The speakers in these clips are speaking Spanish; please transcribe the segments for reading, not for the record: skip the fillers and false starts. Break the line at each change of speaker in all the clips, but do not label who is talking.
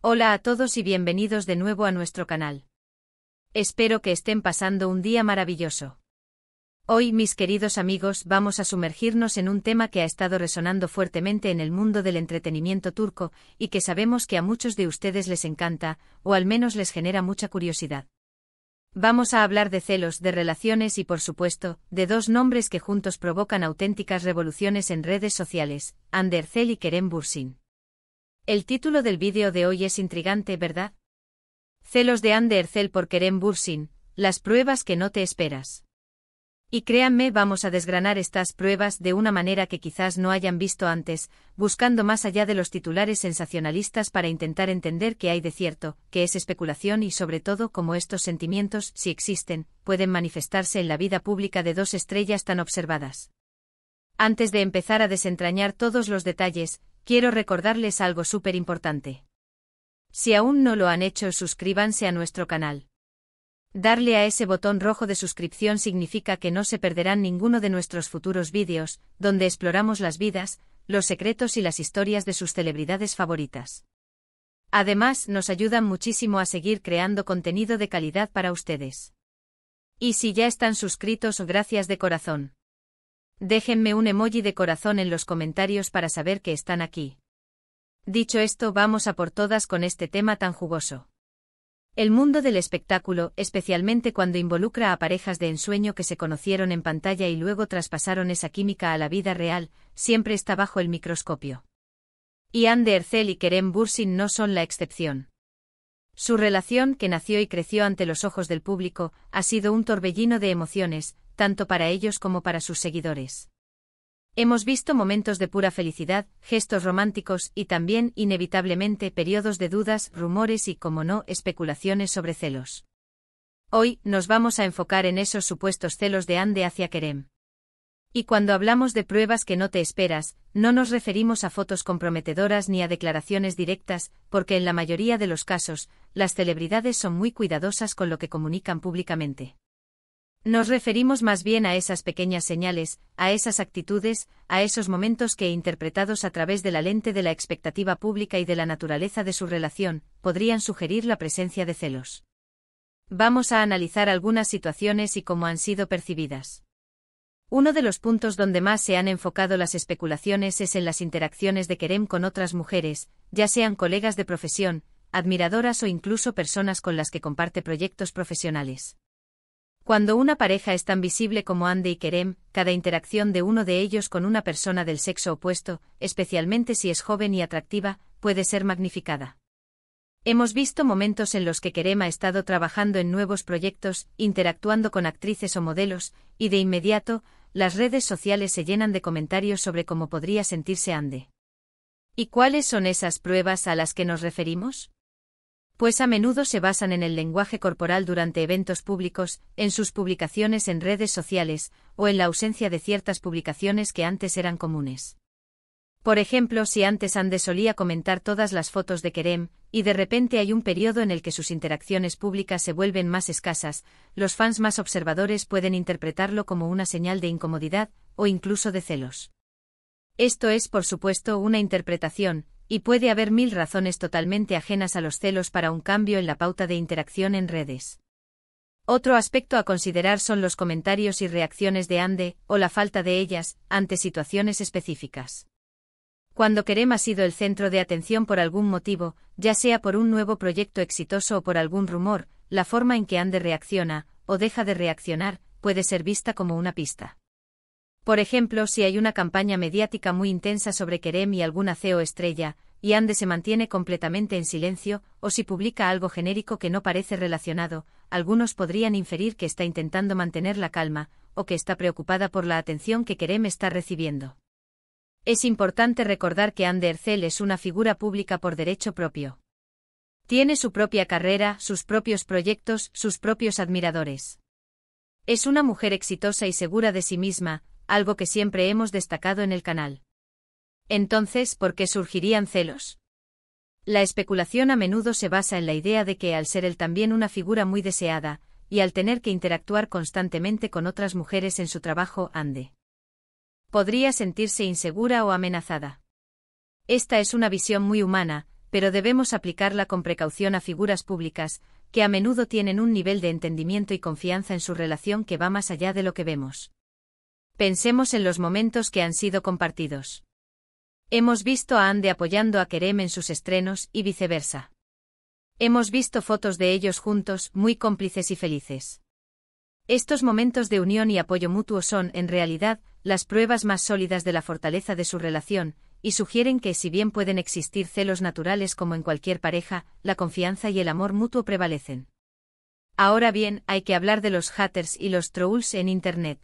Hola a todos y bienvenidos de nuevo a nuestro canal. Espero que estén pasando un día maravilloso. Hoy, mis queridos amigos, vamos a sumergirnos en un tema que ha estado resonando fuertemente en el mundo del entretenimiento turco, y que sabemos que a muchos de ustedes les encanta, o al menos les genera mucha curiosidad. Vamos a hablar de celos, de relaciones y, por supuesto, de dos nombres que juntos provocan auténticas revoluciones en redes sociales, Hande Erçel y Kerem Bürsin. El título del vídeo de hoy es intrigante, ¿verdad? Celos de Hande Erçel por Kerem Bürsin, las pruebas que no te esperas. Y créanme, vamos a desgranar estas pruebas de una manera que quizás no hayan visto antes, buscando más allá de los titulares sensacionalistas para intentar entender qué hay de cierto, qué es especulación y sobre todo cómo estos sentimientos, si existen, pueden manifestarse en la vida pública de dos estrellas tan observadas. Antes de empezar a desentrañar todos los detalles, quiero recordarles algo súper importante. Si aún no lo han hecho, suscríbanse a nuestro canal. Darle a ese botón rojo de suscripción significa que no se perderán ninguno de nuestros futuros vídeos, donde exploramos las vidas, los secretos y las historias de sus celebridades favoritas. Además, nos ayudan muchísimo a seguir creando contenido de calidad para ustedes. Y si ya están suscritos, gracias de corazón. Déjenme un emoji de corazón en los comentarios para saber que están aquí. Dicho esto, vamos a por todas con este tema tan jugoso. El mundo del espectáculo, especialmente cuando involucra a parejas de ensueño que se conocieron en pantalla y luego traspasaron esa química a la vida real, siempre está bajo el microscopio. Y Hande Erçel y Kerem Bürsin no son la excepción. Su relación, que nació y creció ante los ojos del público, ha sido un torbellino de emociones, tanto para ellos como para sus seguidores. Hemos visto momentos de pura felicidad, gestos románticos y también, inevitablemente, periodos de dudas, rumores y, como no, especulaciones sobre celos. Hoy, nos vamos a enfocar en esos supuestos celos de Hande hacia Kerem. Y cuando hablamos de pruebas que no te esperas, no nos referimos a fotos comprometedoras ni a declaraciones directas, porque en la mayoría de los casos, las celebridades son muy cuidadosas con lo que comunican públicamente. Nos referimos más bien a esas pequeñas señales, a esas actitudes, a esos momentos que, interpretados a través de la lente de la expectativa pública y de la naturaleza de su relación, podrían sugerir la presencia de celos. Vamos a analizar algunas situaciones y cómo han sido percibidas. Uno de los puntos donde más se han enfocado las especulaciones es en las interacciones de Kerem con otras mujeres, ya sean colegas de profesión, admiradoras o incluso personas con las que comparte proyectos profesionales. Cuando una pareja es tan visible como Hande y Kerem, cada interacción de uno de ellos con una persona del sexo opuesto, especialmente si es joven y atractiva, puede ser magnificada. Hemos visto momentos en los que Kerem ha estado trabajando en nuevos proyectos, interactuando con actrices o modelos, y de inmediato, las redes sociales se llenan de comentarios sobre cómo podría sentirse Hande. ¿Y cuáles son esas pruebas a las que nos referimos? Pues a menudo se basan en el lenguaje corporal durante eventos públicos, en sus publicaciones en redes sociales, o en la ausencia de ciertas publicaciones que antes eran comunes. Por ejemplo, si antes Hande solía comentar todas las fotos de Kerem, y de repente hay un periodo en el que sus interacciones públicas se vuelven más escasas, los fans más observadores pueden interpretarlo como una señal de incomodidad, o incluso de celos. Esto es, por supuesto, una interpretación, y puede haber mil razones totalmente ajenas a los celos para un cambio en la pauta de interacción en redes. Otro aspecto a considerar son los comentarios y reacciones de Hande, o la falta de ellas, ante situaciones específicas. Cuando Kerem ha sido el centro de atención por algún motivo, ya sea por un nuevo proyecto exitoso o por algún rumor, la forma en que Hande reacciona, o deja de reaccionar, puede ser vista como una pista. Por ejemplo, si hay una campaña mediática muy intensa sobre Kerem y alguna CEO estrella, y Hande se mantiene completamente en silencio, o si publica algo genérico que no parece relacionado, algunos podrían inferir que está intentando mantener la calma, o que está preocupada por la atención que Kerem está recibiendo. Es importante recordar que Hande Erçel es una figura pública por derecho propio. Tiene su propia carrera, sus propios proyectos, sus propios admiradores. Es una mujer exitosa y segura de sí misma, algo que siempre hemos destacado en el canal. Entonces, ¿por qué surgirían celos? La especulación a menudo se basa en la idea de que al ser él también una figura muy deseada, y al tener que interactuar constantemente con otras mujeres en su trabajo, Hande podría sentirse insegura o amenazada. Esta es una visión muy humana, pero debemos aplicarla con precaución a figuras públicas, que a menudo tienen un nivel de entendimiento y confianza en su relación que va más allá de lo que vemos. Pensemos en los momentos que han sido compartidos. Hemos visto a Ande apoyando a Kerem en sus estrenos y viceversa. Hemos visto fotos de ellos juntos, muy cómplices y felices. Estos momentos de unión y apoyo mutuo son, en realidad, las pruebas más sólidas de la fortaleza de su relación, y sugieren que si bien pueden existir celos naturales como en cualquier pareja, la confianza y el amor mutuo prevalecen. Ahora bien, hay que hablar de los haters y los trolls en Internet.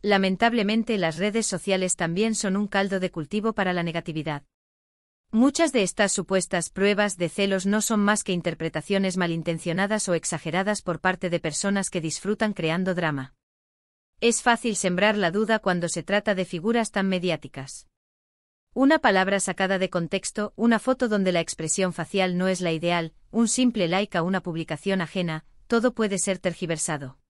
Lamentablemente las redes sociales también son un caldo de cultivo para la negatividad. Muchas de estas supuestas pruebas de celos no son más que interpretaciones malintencionadas o exageradas por parte de personas que disfrutan creando drama. Es fácil sembrar la duda cuando se trata de figuras tan mediáticas. Una palabra sacada de contexto, una foto donde la expresión facial no es la ideal, un simple like a una publicación ajena, todo puede ser tergiversado.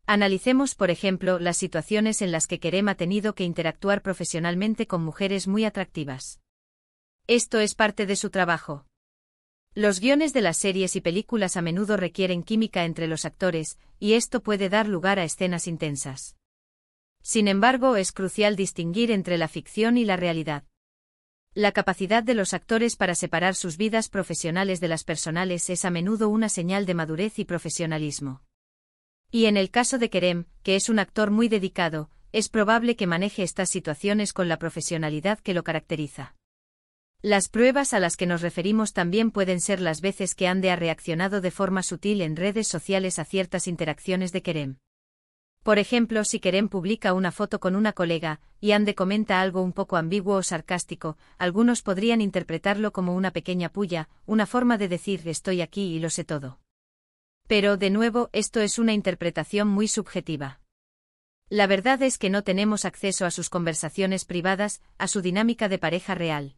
Analicemos, por ejemplo, las situaciones en las que Kerem ha tenido que interactuar profesionalmente con mujeres muy atractivas. Esto es parte de su trabajo. Los guiones de las series y películas a menudo requieren química entre los actores, y esto puede dar lugar a escenas intensas. Sin embargo, es crucial distinguir entre la ficción y la realidad. La capacidad de los actores para separar sus vidas profesionales de las personales es a menudo una señal de madurez y profesionalismo. Y en el caso de Kerem, que es un actor muy dedicado, es probable que maneje estas situaciones con la profesionalidad que lo caracteriza. Las pruebas a las que nos referimos también pueden ser las veces que Ande ha reaccionado de forma sutil en redes sociales a ciertas interacciones de Kerem. Por ejemplo, si Kerem publica una foto con una colega, y Ande comenta algo un poco ambiguo o sarcástico, algunos podrían interpretarlo como una pequeña pulla, una forma de decir estoy aquí y lo sé todo. Pero, de nuevo, esto es una interpretación muy subjetiva. La verdad es que no tenemos acceso a sus conversaciones privadas, a su dinámica de pareja real.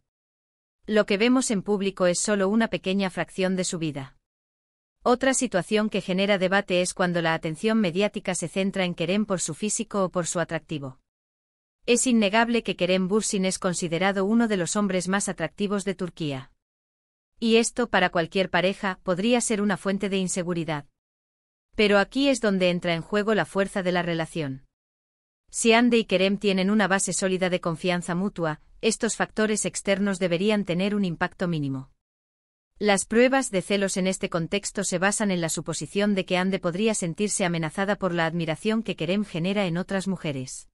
Lo que vemos en público es solo una pequeña fracción de su vida. Otra situación que genera debate es cuando la atención mediática se centra en Kerem por su físico o por su atractivo. Es innegable que Kerem Bürsin es considerado uno de los hombres más atractivos de Turquía. Y esto, para cualquier pareja, podría ser una fuente de inseguridad. Pero aquí es donde entra en juego la fuerza de la relación. Si Ande y Kerem tienen una base sólida de confianza mutua, estos factores externos deberían tener un impacto mínimo. Las pruebas de celos en este contexto se basan en la suposición de que Ande podría sentirse amenazada por la admiración que Kerem genera en otras mujeres.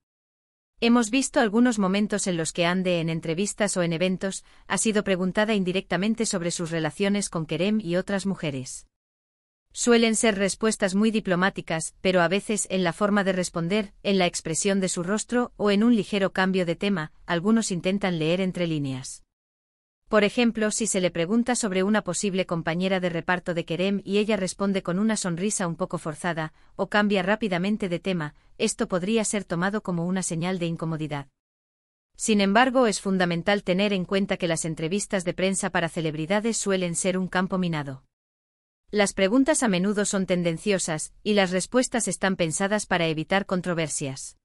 Hemos visto algunos momentos en los que Ande, en entrevistas o en eventos, ha sido preguntada indirectamente sobre sus relaciones con Kerem y otras mujeres. Suelen ser respuestas muy diplomáticas, pero a veces en la forma de responder, en la expresión de su rostro o en un ligero cambio de tema, algunos intentan leer entre líneas. Por ejemplo, si se le pregunta sobre una posible compañera de reparto de Kerem y ella responde con una sonrisa un poco forzada, o cambia rápidamente de tema, esto podría ser tomado como una señal de incomodidad. Sin embargo, es fundamental tener en cuenta que las entrevistas de prensa para celebridades suelen ser un campo minado. Las preguntas a menudo son tendenciosas, y las respuestas están pensadas para evitar controversias.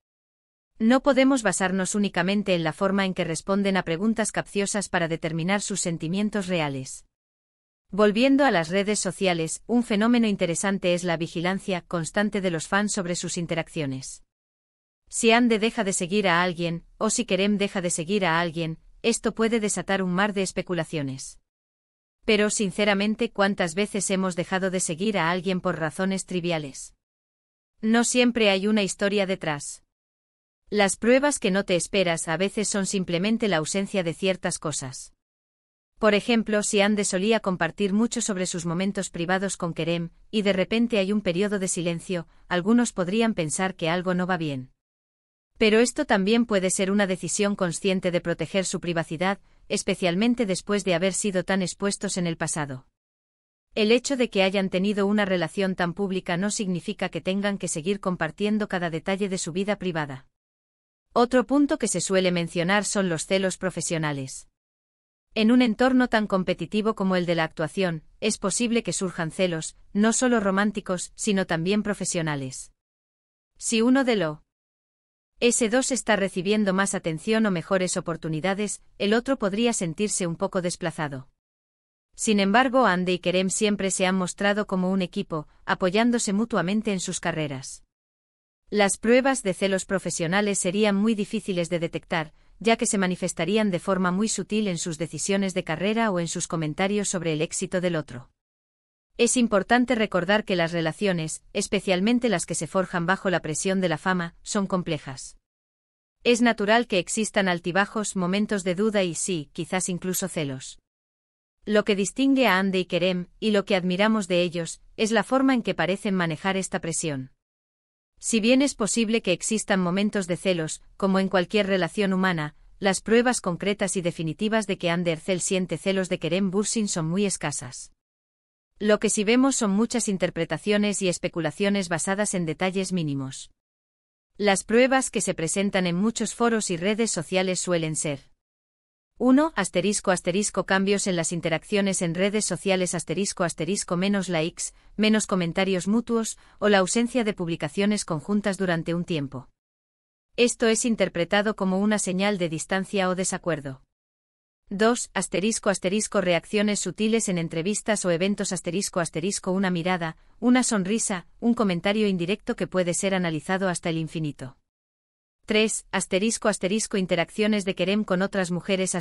No podemos basarnos únicamente en la forma en que responden a preguntas capciosas para determinar sus sentimientos reales. Volviendo a las redes sociales, un fenómeno interesante es la vigilancia constante de los fans sobre sus interacciones. Si Ande deja de seguir a alguien, o si Kerem deja de seguir a alguien, esto puede desatar un mar de especulaciones. Pero sinceramente, ¿cuántas veces hemos dejado de seguir a alguien por razones triviales? No siempre hay una historia detrás. Las pruebas que no te esperas a veces son simplemente la ausencia de ciertas cosas. Por ejemplo, si Ande solía compartir mucho sobre sus momentos privados con Kerem, y de repente hay un periodo de silencio, algunos podrían pensar que algo no va bien. Pero esto también puede ser una decisión consciente de proteger su privacidad, especialmente después de haber sido tan expuestos en el pasado. El hecho de que hayan tenido una relación tan pública no significa que tengan que seguir compartiendo cada detalle de su vida privada. Otro punto que se suele mencionar son los celos profesionales. En un entorno tan competitivo como el de la actuación, es posible que surjan celos, no solo románticos, sino también profesionales. Si uno de los S2 está recibiendo más atención o mejores oportunidades, el otro podría sentirse un poco desplazado. Sin embargo, Ande y Kerem siempre se han mostrado como un equipo, apoyándose mutuamente en sus carreras. Las pruebas de celos profesionales serían muy difíciles de detectar, ya que se manifestarían de forma muy sutil en sus decisiones de carrera o en sus comentarios sobre el éxito del otro. Es importante recordar que las relaciones, especialmente las que se forjan bajo la presión de la fama, son complejas. Es natural que existan altibajos, momentos de duda y sí, quizás incluso celos. Lo que distingue a Ande y Kerem, y lo que admiramos de ellos, es la forma en que parecen manejar esta presión. Si bien es posible que existan momentos de celos, como en cualquier relación humana, las pruebas concretas y definitivas de que Ande Ercel siente celos de Kerem Bürsin son muy escasas. Lo que sí vemos son muchas interpretaciones y especulaciones basadas en detalles mínimos. Las pruebas que se presentan en muchos foros y redes sociales suelen ser 1. Cambios en las interacciones en redes sociales menos likes, menos comentarios mutuos, o la ausencia de publicaciones conjuntas durante un tiempo. Esto es interpretado como una señal de distancia o desacuerdo. 2. Reacciones sutiles en entrevistas o eventos una mirada, una sonrisa, un comentario indirecto que puede ser analizado hasta el infinito. 3. Interacciones de Kerem con otras mujeres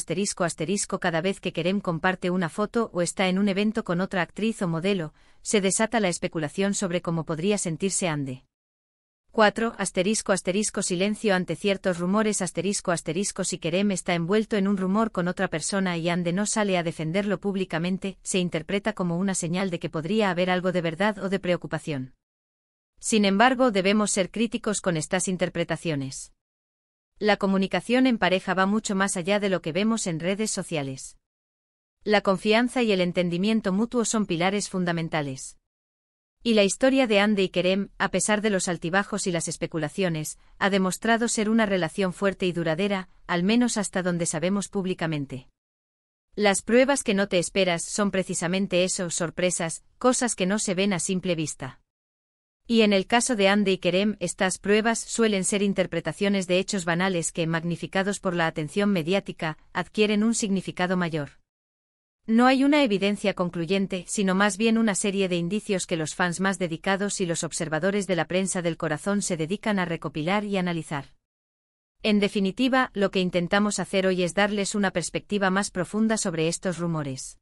cada vez que Kerem comparte una foto o está en un evento con otra actriz o modelo, se desata la especulación sobre cómo podría sentirse Ande. 4. Silencio ante ciertos rumores si Kerem está envuelto en un rumor con otra persona y Ande no sale a defenderlo públicamente, se interpreta como una señal de que podría haber algo de verdad o de preocupación. Sin embargo, debemos ser críticos con estas interpretaciones. La comunicación en pareja va mucho más allá de lo que vemos en redes sociales. La confianza y el entendimiento mutuo son pilares fundamentales. Y la historia de Ande y Kerem, a pesar de los altibajos y las especulaciones, ha demostrado ser una relación fuerte y duradera, al menos hasta donde sabemos públicamente. Las pruebas que no te esperas son precisamente eso, sorpresas, cosas que no se ven a simple vista. Y en el caso de Ande y Kerem, estas pruebas suelen ser interpretaciones de hechos banales que, magnificados por la atención mediática, adquieren un significado mayor. No hay una evidencia concluyente, sino más bien una serie de indicios que los fans más dedicados y los observadores de la prensa del corazón se dedican a recopilar y analizar. En definitiva, lo que intentamos hacer hoy es darles una perspectiva más profunda sobre estos rumores.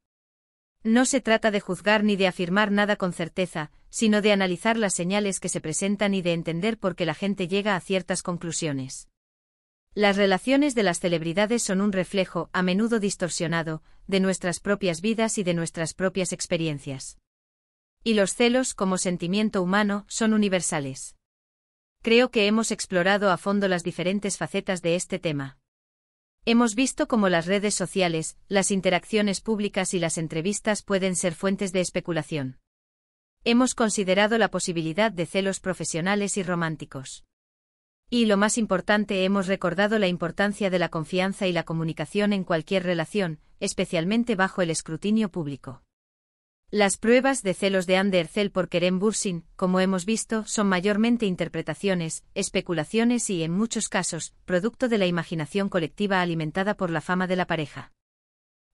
No se trata de juzgar ni de afirmar nada con certeza, sino de analizar las señales que se presentan y de entender por qué la gente llega a ciertas conclusiones. Las relaciones de las celebridades son un reflejo, a menudo distorsionado, de nuestras propias vidas y de nuestras propias experiencias. Y los celos, como sentimiento humano, son universales. Creo que hemos explorado a fondo las diferentes facetas de este tema. Hemos visto cómo las redes sociales, las interacciones públicas y las entrevistas pueden ser fuentes de especulación. Hemos considerado la posibilidad de celos profesionales y románticos. Y lo más importante, hemos recordado la importancia de la confianza y la comunicación en cualquier relación, especialmente bajo el escrutinio público. Las pruebas de celos de Ande Ercel por Kerem Bürsin, como hemos visto, son mayormente interpretaciones, especulaciones y, en muchos casos, producto de la imaginación colectiva alimentada por la fama de la pareja.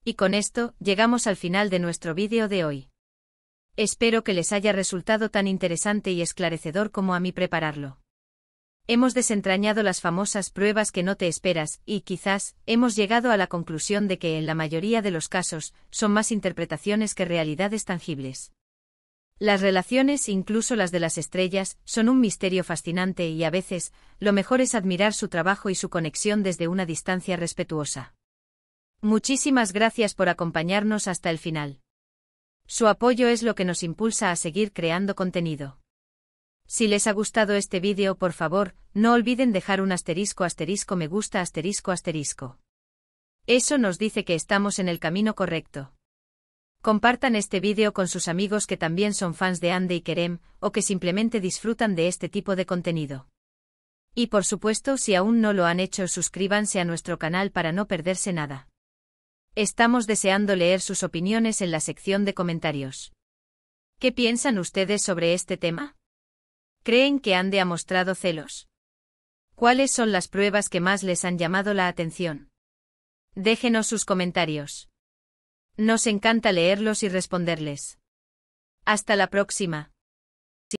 Y con esto, llegamos al final de nuestro vídeo de hoy. Espero que les haya resultado tan interesante y esclarecedor como a mí prepararlo. Hemos desentrañado las famosas pruebas que no te esperas, y quizás, hemos llegado a la conclusión de que en la mayoría de los casos, son más interpretaciones que realidades tangibles. Las relaciones, incluso las de las estrellas, son un misterio fascinante y a veces, lo mejor es admirar su trabajo y su conexión desde una distancia respetuosa. Muchísimas gracias por acompañarnos hasta el final. Su apoyo es lo que nos impulsa a seguir creando contenido. Si les ha gustado este vídeo, por favor, no olviden dejar un me gusta. Eso nos dice que estamos en el camino correcto. Compartan este vídeo con sus amigos que también son fans de Ande y Kerem, o que simplemente disfrutan de este tipo de contenido. Y por supuesto, si aún no lo han hecho, suscríbanse a nuestro canal para no perderse nada. Estamos deseando leer sus opiniones en la sección de comentarios. ¿Qué piensan ustedes sobre este tema? ¿Creen que Ande ha mostrado celos? ¿Cuáles son las pruebas que más les han llamado la atención? Déjenos sus comentarios. Nos encanta leerlos y responderles. Hasta la próxima.